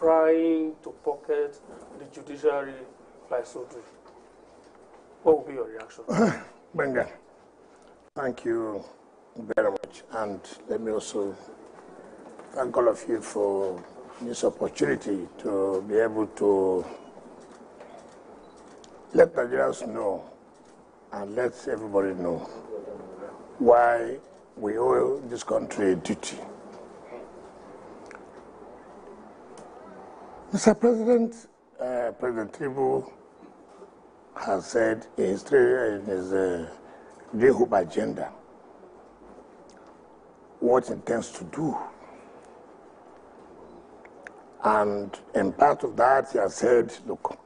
trying to pocket the judiciary by so doing. What will be your reaction? Benga, thank you very much. And let me also thank all of you for this opportunity to be able to let Nigerians know and let everybody know why we owe this country a duty. Mr. President, President Tinubu has said in his Day Hope agenda what he intends to do. And in part of that, he has said, look,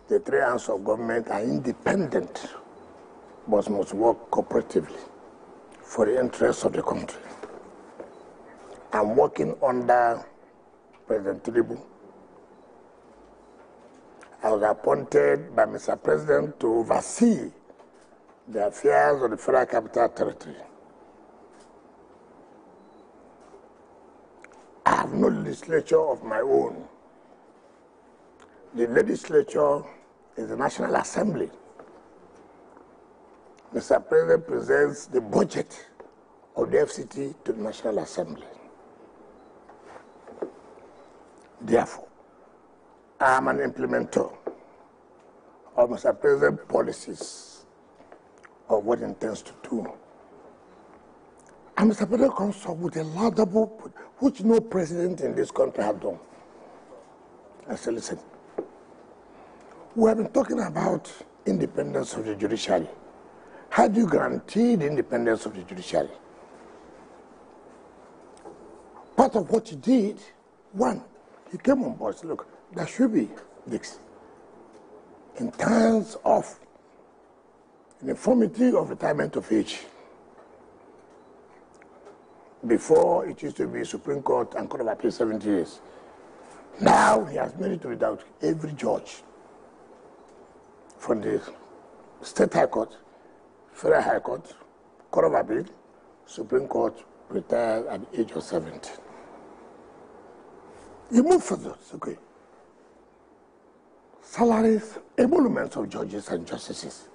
the three arms of government are independent, but must work cooperatively for the interests of the country. I'm working under President Tinubu. I was appointed by Mr. President to oversee the affairs of the Federal Capital Territory. I have no legislature of my own. The legislature is the National Assembly. Mr. President presents the budget of the FCT to the National Assembly. Therefore, I am an implementer of Mr. President's policies of what he intends to do. And Mr. President comes up with a laudable, which no president in this country has done. I said, listen, we have been talking about independence of the judiciary. How do you guarantee the independence of the judiciary? Part of what he did, one, he came on board and said, look, there should be this. In terms of uniformity of retirement of age. Before, it used to be Supreme Court and Court of Appeal 70 years. Now, he has made it without every judge from the State High Court, Federal High Court, Court of Appeal, Supreme Court, retired at the age of 70. You move further, okay. Salaries, emoluments of judges and justices.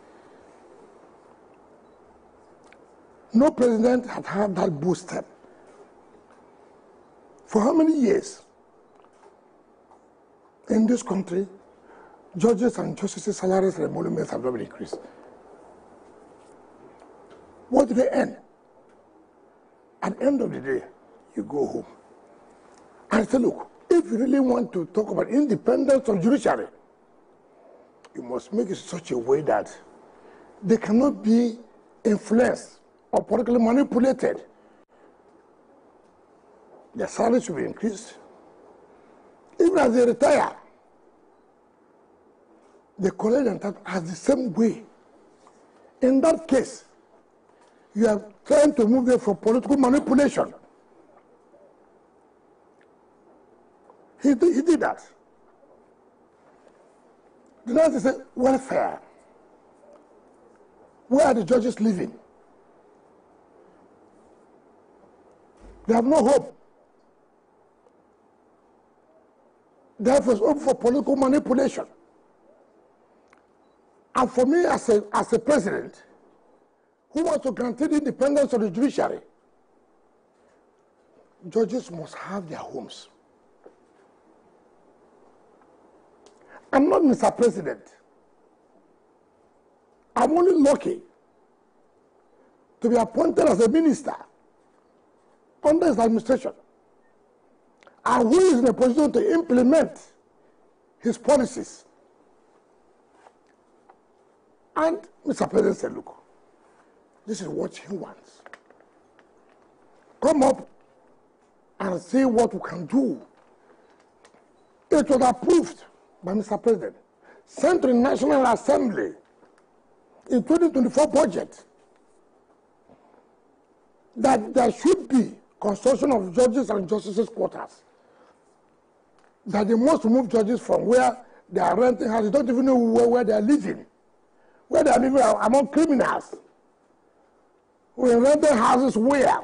No president had had that booster. For how many years in this country, judges and justices' salaries and emoluments have not been increased? What do they earn? At the end of the day, you go home and say, look, if you really want to talk about independence of judiciary, you must make it such a way that they cannot be influenced or politically manipulated. Their salary should be increased. Even as they retire, they collect and tax as the same way. In that case, you are trying to move them from political manipulation. He did that. The next is welfare. Where are the judges living? They have no hope. Therefore, it's open for political manipulation. And for me, as a president who wants to guarantee the independence of the judiciary, judges must have their homes. I'm not Mr. President. I'm only lucky to be appointed as a minister under his administration, and who is in a position to implement his policies. And Mr. President said, look, this is what he wants. Come up and see what we can do. It was approved by Mr. President, sent to the National Assembly in 2024 budget, that there should be construction of judges and justices' quarters. That they must remove judges from where they are renting houses. They don't even know where they are living. Where they are living among criminals. We are renting houses where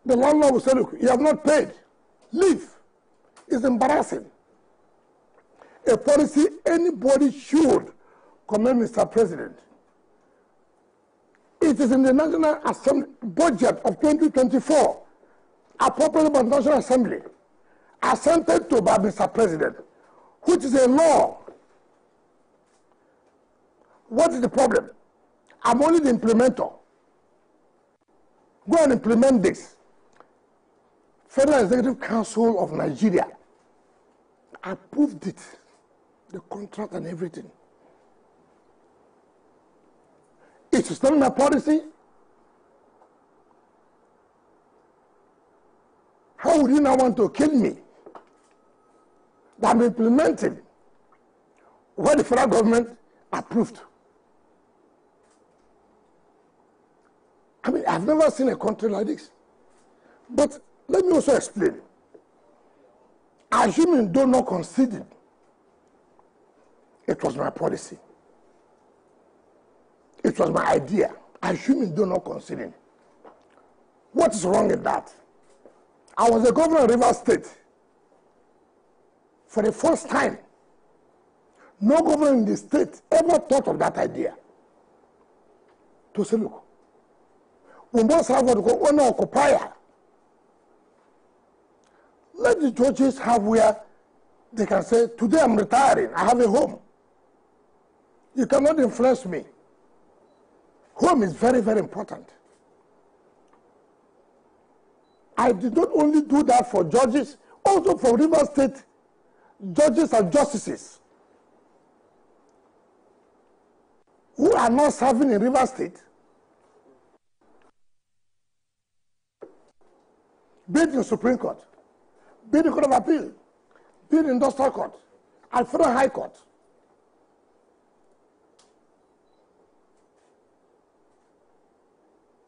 the landlord will say, look, you have not paid. Leave. is embarrassing. A policy anybody should commend Mr. President. It is in the National Assembly budget of 2024, appropriated by the National Assembly, assented to by Mr. President, which is a law. What is the problem? I'm only the implementer. Go and implement this. Federal Executive Council of Nigeria approved it, the contract and everything. It is not my policy. How would you now want to kill me? That I'm implementing what the federal government approved. I mean, I've never seen a country like this. But let me also explain. Assuming though not conceded, it was my policy. It was my idea. Assuming though not conceding. What is wrong in that? I was a governor of Rivers State. For the first time, no governor in the state ever thought of that idea. To say, look, we must have what we call owner occupier. Let the judges have where they can say, today I'm retiring, I have a home. You cannot influence me. Home is very, very important. I did not only do that for judges, also for River State judges and justices who are not serving in River State, be it in Supreme Court, be it in Court of Appeal, be it in Industrial Court, and Federal High Court.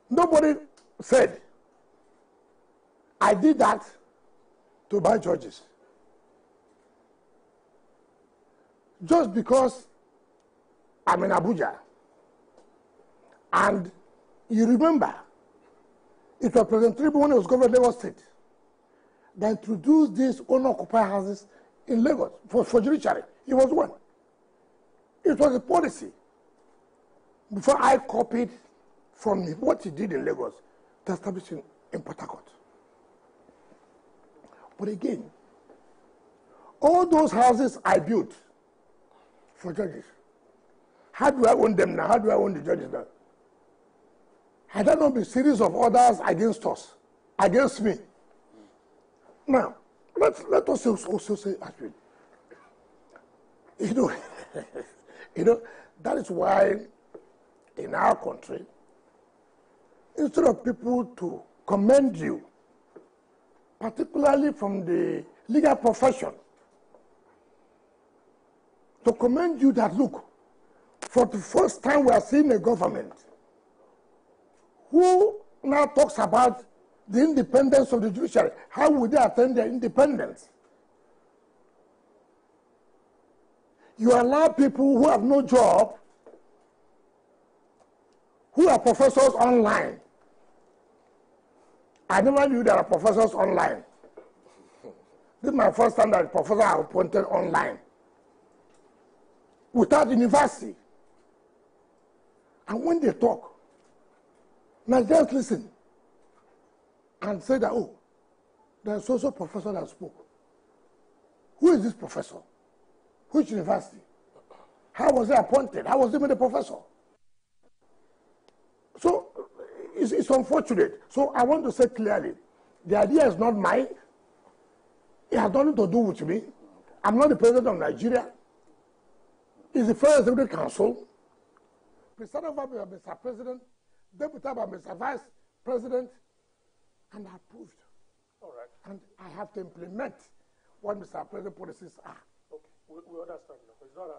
Nobody said, I did that to buy judges. Just because I'm in Abuja, and you remember, it was President Tinubu when he was governor of Lagos State that introduced these owner-occupied houses in Lagos for judiciary. He was one. It was a policy. Before I copied from what he did in Lagos to establish in Port Harcourt. But again, all those houses I built for judges, how do I own them now? How do I own the judges now? Had there not been a series of orders against us, against me? Now, let us also say, that is why in our country, instead of people to commend you, particularly from the legal profession, to commend you that, look, for the first time we are seeing a government who now talks about the independence of the judiciary. How would they attain their independence? You allow people who have no job, who are professors online. I never knew there are professors online. This is my first time that professors are appointed online, without university. And when they talk, Nigerians listen and say that, oh, there's also a professor that spoke. Who is this professor? Which university? How was he appointed? How was he made a professor? So it's unfortunate. So I want to say clearly, the idea is not mine. It has nothing to do with me. I'm not the president of Nigeria. It's the Federal Executive Council, presided by Mr. President, deputed by Mr. Vice President, and approved. All right. And I have to implement what Mr. President policies are. Okay, we understand. It's not